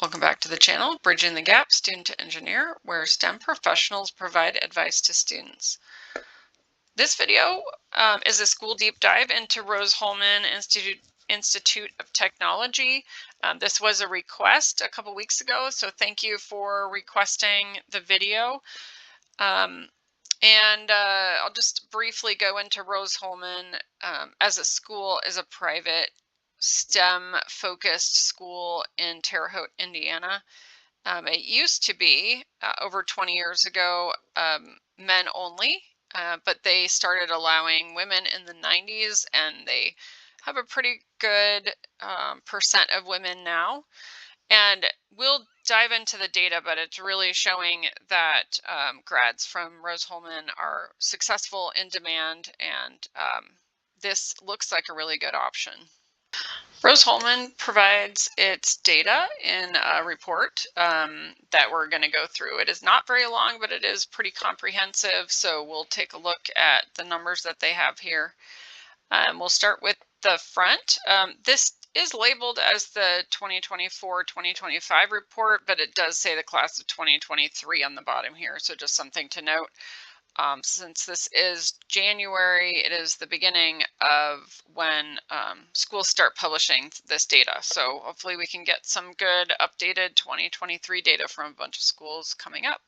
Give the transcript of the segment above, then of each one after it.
Welcome back to the channel, Bridging the Gap Student to Engineer, where STEM professionals provide advice to students. This video is a school deep dive into Rose-Hulman Institute of Technology. This was a request a couple weeks ago, so thank you for requesting the video. I'll just briefly go into Rose-Hulman as a school, is a private STEM-focused school in Terre Haute, Indiana. It used to be, over 20 years ago, men only, but they started allowing women in the 90s, and they have a pretty good percent of women now. And we'll dive into the data, but it's really showing that grads from Rose-Hulman are successful, in demand, and this looks like a really good option. Rose-Hulman provides its data in a report that we're going to go through. It is not very long, but it is pretty comprehensive, so we'll take a look at the numbers that they have here. We'll start with the front. This is labeled as the 2024-2025 report, but it does say the class of 2023 on the bottom here, so just something to note. Since this is January, it is the beginning of when schools start publishing this data. So hopefully we can get some good updated 2023 data from a bunch of schools coming up.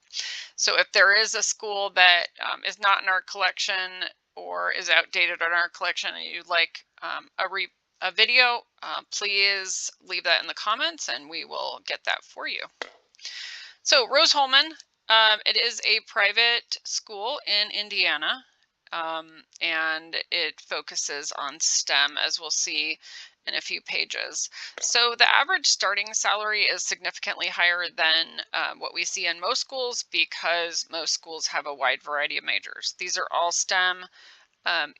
So if there is a school that is not in our collection or is outdated in our collection and you'd like a video, please leave that in the comments and we will get that for you. So Rose-Hulman, it is a private school in Indiana, and it focuses on STEM, as we'll see in a few pages. So the average starting salary is significantly higher than what we see in most schools, because most schools have a wide variety of majors. These are all STEM.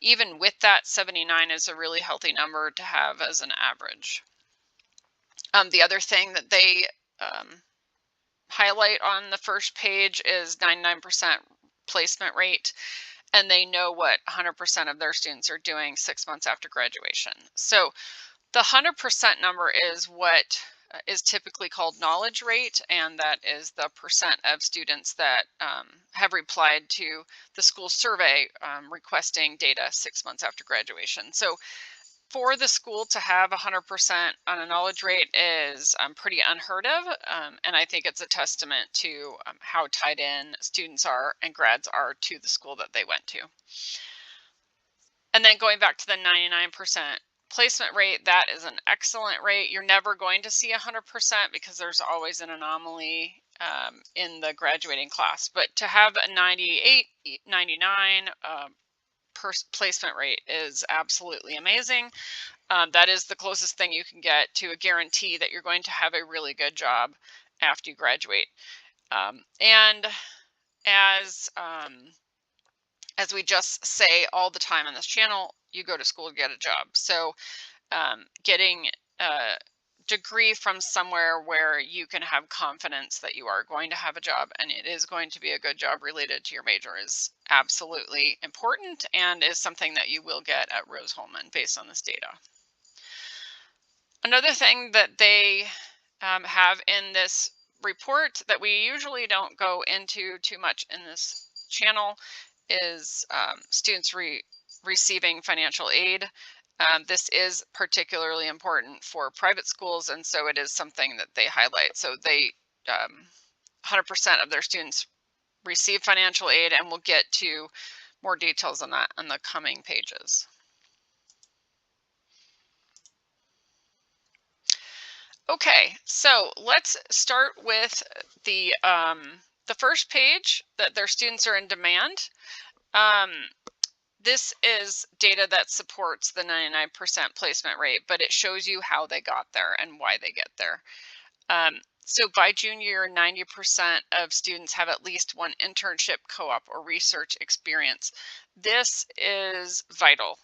Even with that, 79 is a really healthy number to have as an average. The other thing that they highlight on the first page is 99% placement rate, and they know what 100% of their students are doing 6 months after graduation. So the 100% number is what is typically called knowledge rate, and that is the percent of students that have replied to the school survey requesting data 6 months after graduation. So for the school to have 100% on a knowledge rate is pretty unheard of, and I think it's a testament to how tied in students are and grads are to the school that they went to. And then going back to the 99% placement rate, that is an excellent rate. You're never going to see 100% because there's always an anomaly in the graduating class, but to have a 98, 99 placement rate is absolutely amazing. That is the closest thing you can get to a guarantee that you're going to have a really good job after you graduate. And as we just say all the time on this channel, you go to school to get a job. So getting a degree from somewhere where you can have confidence that you are going to have a job and it is going to be a good job related to your major is absolutely important, and is something that you will get at Rose-Hulman based on this data. Another thing that they have in this report that we usually don't go into too much in this channel is students receiving financial aid. This is particularly important for private schools, and so it is something that they highlight. So they 100% of their students receive financial aid, and we'll get to more details on that on the coming pages. Okay, so let's start with the first page, that their students are in demand. This is data that supports the 99% placement rate, but it shows you how they got there and why they get there. So by junior year, 90% of students have at least one internship, co-op, or research experience. This is vital.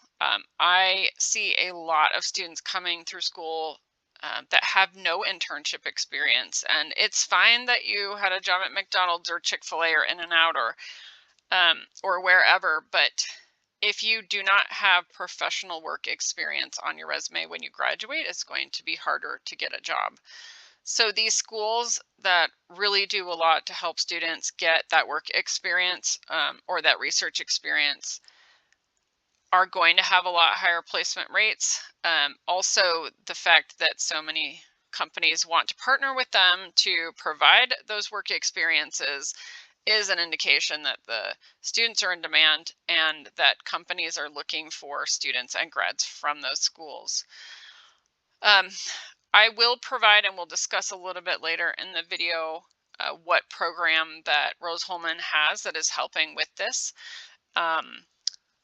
I see a lot of students coming through school that have no internship experience, and it's fine that you had a job at McDonald's or Chick-fil-A or In-N-Out or wherever, but if you do not have professional work experience on your resume when you graduate, it's going to be harder to get a job. So these schools that really do a lot to help students get that work experience or that research experience are going to have a lot higher placement rates. Also, the fact that so many companies want to partner with them to provide those work experiences is an indication that the students are in demand and that companies are looking for students and grads from those schools. Um, I will provide, and we'll discuss a little bit later in the video, what program that Rose-Hulman has that is helping with this.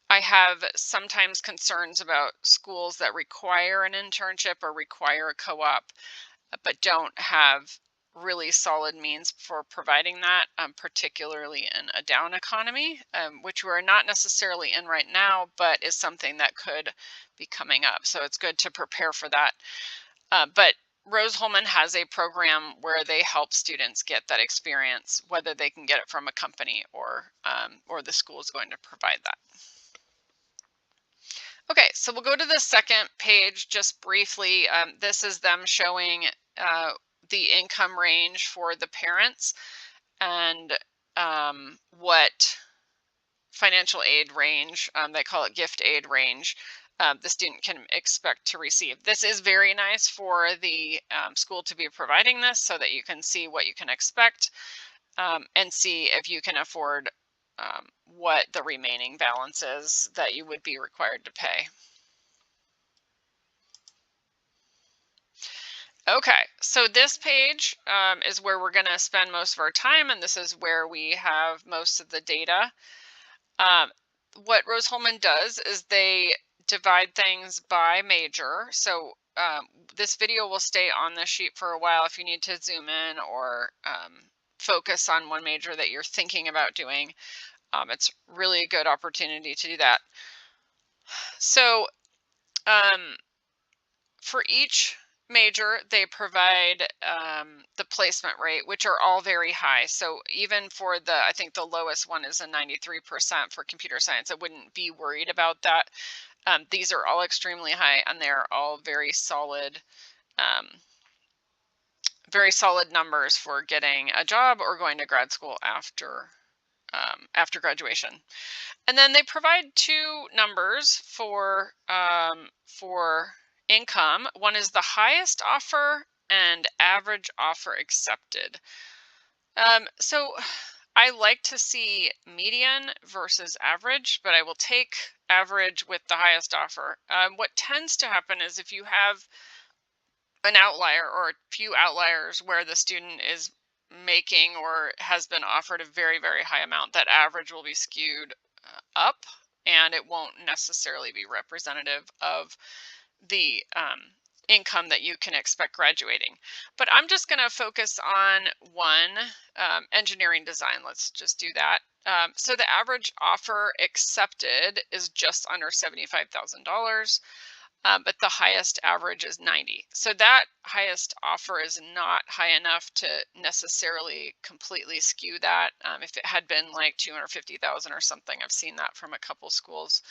I have sometimes concerns about schools that require an internship or require a co-op, but don't have really solid means for providing that, particularly in a down economy, which we're not necessarily in right now, but is something that could be coming up. So it's good to prepare for that. But Rose-Hulman has a program where they help students get that experience, whether they can get it from a company or the school is going to provide that. Okay, so we'll go to the second page just briefly. This is them showing the income range for the parents and what financial aid range, they call it gift aid range, the student can expect to receive. This is very nice for the school to be providing this so that you can see what you can expect and see if you can afford what the remaining balance is that you would be required to pay. Okay, so this page is where we're going to spend most of our time, and this is where we have most of the data. What Rose-Hulman does is they divide things by major. So this video will stay on the sheet for a while if you need to zoom in or focus on one major that you're thinking about doing. It's really a good opportunity to do that. So for each major, they provide the placement rate, which are all very high. So even for I think the lowest one is a 93% for computer science. I wouldn't be worried about that. These are all extremely high, and they're all um, very solid numbers for getting a job or going to grad school after graduation. And then they provide two numbers for income. One is the highest offer and average offer accepted. So I like to see median versus average, but I will take average with the highest offer. What tends to happen is if you have an outlier or a few outliers where the student is making or has been offered a very, very high amount, that average will be skewed up and it won't necessarily be representative of the income that you can expect graduating. But I'm just going to focus on one, engineering design. Let's just do that. So the average offer accepted is just under $75,000. But the highest average is 90. So that highest offer is not high enough to necessarily completely skew that. If it had been like 250,000 or something, I've seen that from a couple schools.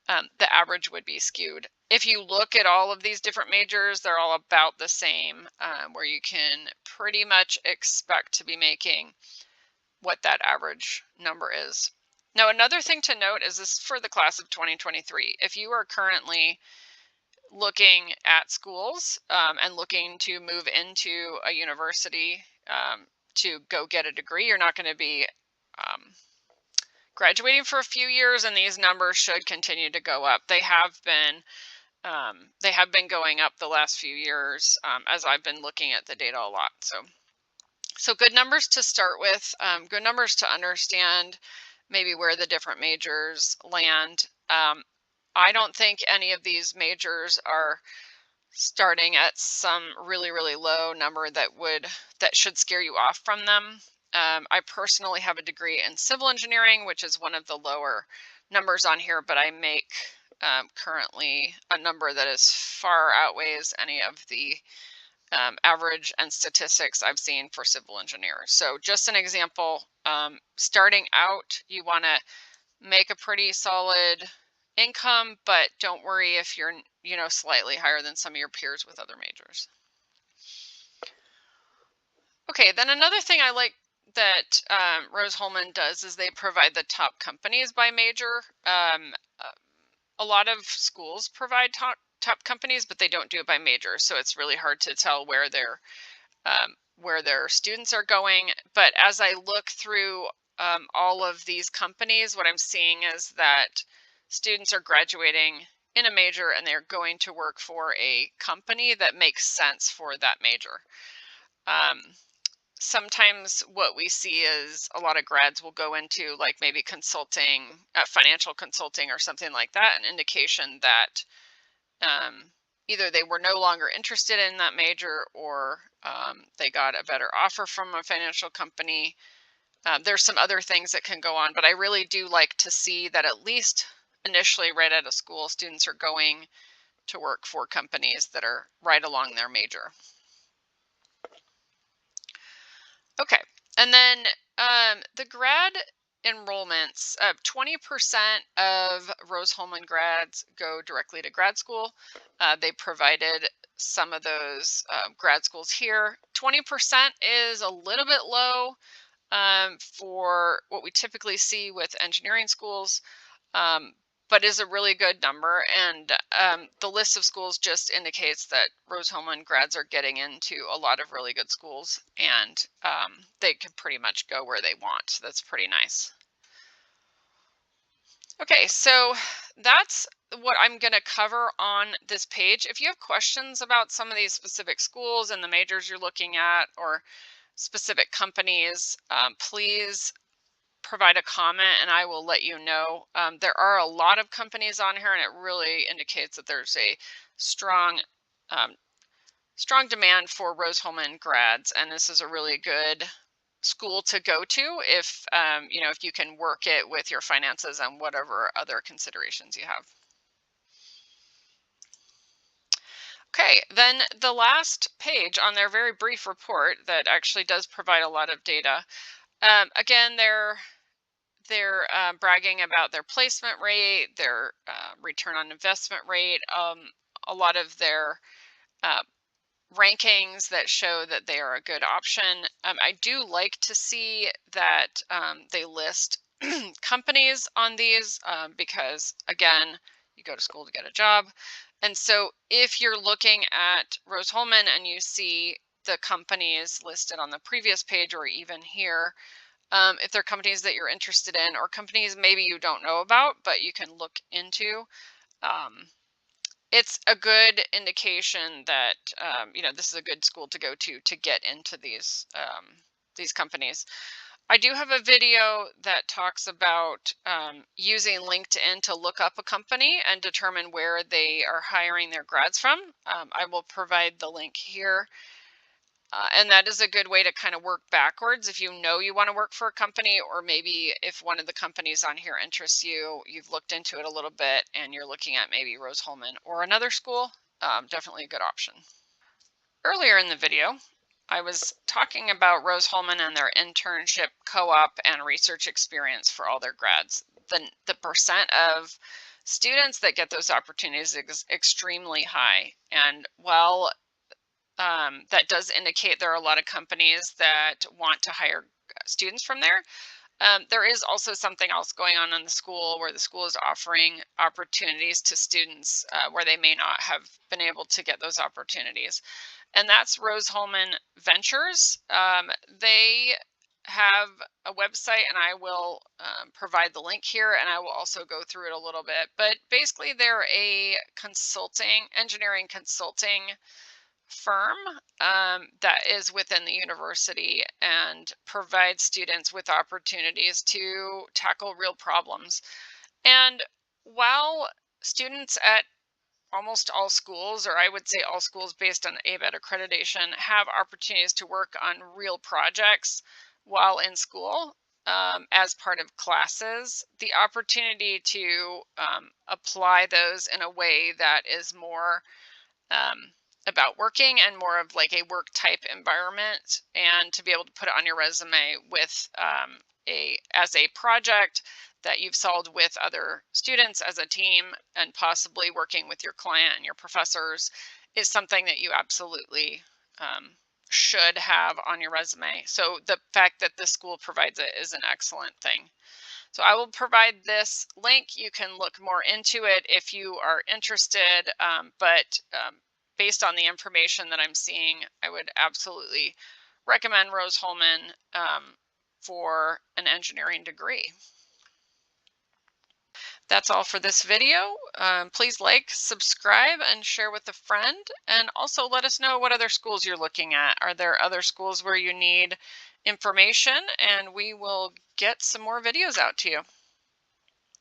The average would be skewed. If you look at all of these different majors, they're all about the same, where you can pretty much expect to be making what that average number is. Now, another thing to note is this for the class of 2023. If you are currently looking at schools and looking to move into a university to go get a degree, you're not going to be graduating for a few years, and these numbers should continue to go up. They have been going up the last few years as I've been looking at the data a lot. So good numbers to start with, good numbers to understand maybe where the different majors land. I don't think any of these majors are starting at some really, really low number that should scare you off from them. I personally have a degree in civil engineering, which is one of the lower numbers on here, but I make currently a number that is far outweighs any of the average and statistics I've seen for civil engineers. So just an example, starting out, you want to make a pretty solid income, but don't worry if you're, slightly higher than some of your peers with other majors. Okay, then another thing I like that Rose-Hulman does is they provide the top companies by major. Uh, a lot of schools provide top companies, but they don't do it by major, so it's really hard to tell where their students are going. But as I look through all of these companies, what I'm seeing is that students are graduating in a major and they're going to work for a company that makes sense for that major. Um, Sometimes what we see is a lot of grads will go into like maybe consulting, financial consulting or something like that, an indication that um, either they were no longer interested in that major or they got a better offer from a financial company. There's some other things that can go on, but I really do like to see that at least initially right out of school, students are going to work for companies that are right along their major. Okay. And then the grad enrollments, 20% of Rose-Hulman grads go directly to grad school. They provided some of those grad schools here. 20% is a little bit low for what we typically see with engineering schools. Um, but is a really good number. And the list of schools just indicates that Rose-Hulman grads are getting into a lot of really good schools, and they can pretty much go where they want. So that's pretty nice. Okay, so that's what I'm going to cover on this page. If you have questions about some of these specific schools and the majors you're looking at or specific companies, please provide a comment and I will let you know. There are a lot of companies on here and it really indicates that there's a strong um, strong demand for Rose-Hulman grads, and this is a really good school to go to if if you can work it with your finances and whatever other considerations you have. Okay, then the last page on their very brief report that actually does provide a lot of data. Again, they're bragging about their placement rate, their return on investment rate, a lot of their uh, rankings that show that they are a good option. I do like to see that they list companies on these because, again, you go to school to get a job. And so if you're looking at Rose-Hulman and you see the companies listed on the previous page or even here, if they're companies that you're interested in or companies maybe you don't know about, but you can look into, um, it's a good indication that this is a good school to go to get into these companies. I do have a video that talks about using LinkedIn to look up a company and determine where they are hiring their grads from. I will provide the link here. And that is a good way to kind of work backwards if you know you want to work for a company, or maybe if one of the companies on here interests you, you've looked into it a little bit and you're looking at maybe Rose-Hulman or another school, definitely a good option. Earlier in the video, I was talking about Rose-Hulman and their internship, co-op, and research experience for all their grads. The percent of students that get those opportunities is extremely high. And while that does indicate there are a lot of companies that want to hire students from there. There is also something else going on in the school where the school is offering opportunities to students where they may not have been able to get those opportunities. And that's Rose-Hulman Ventures. They have a website, and I will provide the link here, and I will also go through it a little bit. But basically, they're a engineering consulting firm that is within the university and provides students with opportunities to tackle real problems. And while students at almost all schools, or I would say all schools based on ABET accreditation, have opportunities to work on real projects while in school as part of classes, the opportunity to apply those in a way that is more um, about working and more of like a work type environment, and to be able to put it on your resume with as a project that you've solved with other students as a team and possibly working with your client and your professors is something that you absolutely should have on your resume. So the fact that this school provides it is an excellent thing. So I will provide this link. You can look more into it if you are interested. But based on the information that I'm seeing, I would absolutely recommend Rose-Hulman for an engineering degree. That's all for this video. Please like, subscribe, and share with a friend. And also let us know what other schools you're looking at. Are there other schools where you need information? And we will get some more videos out to you.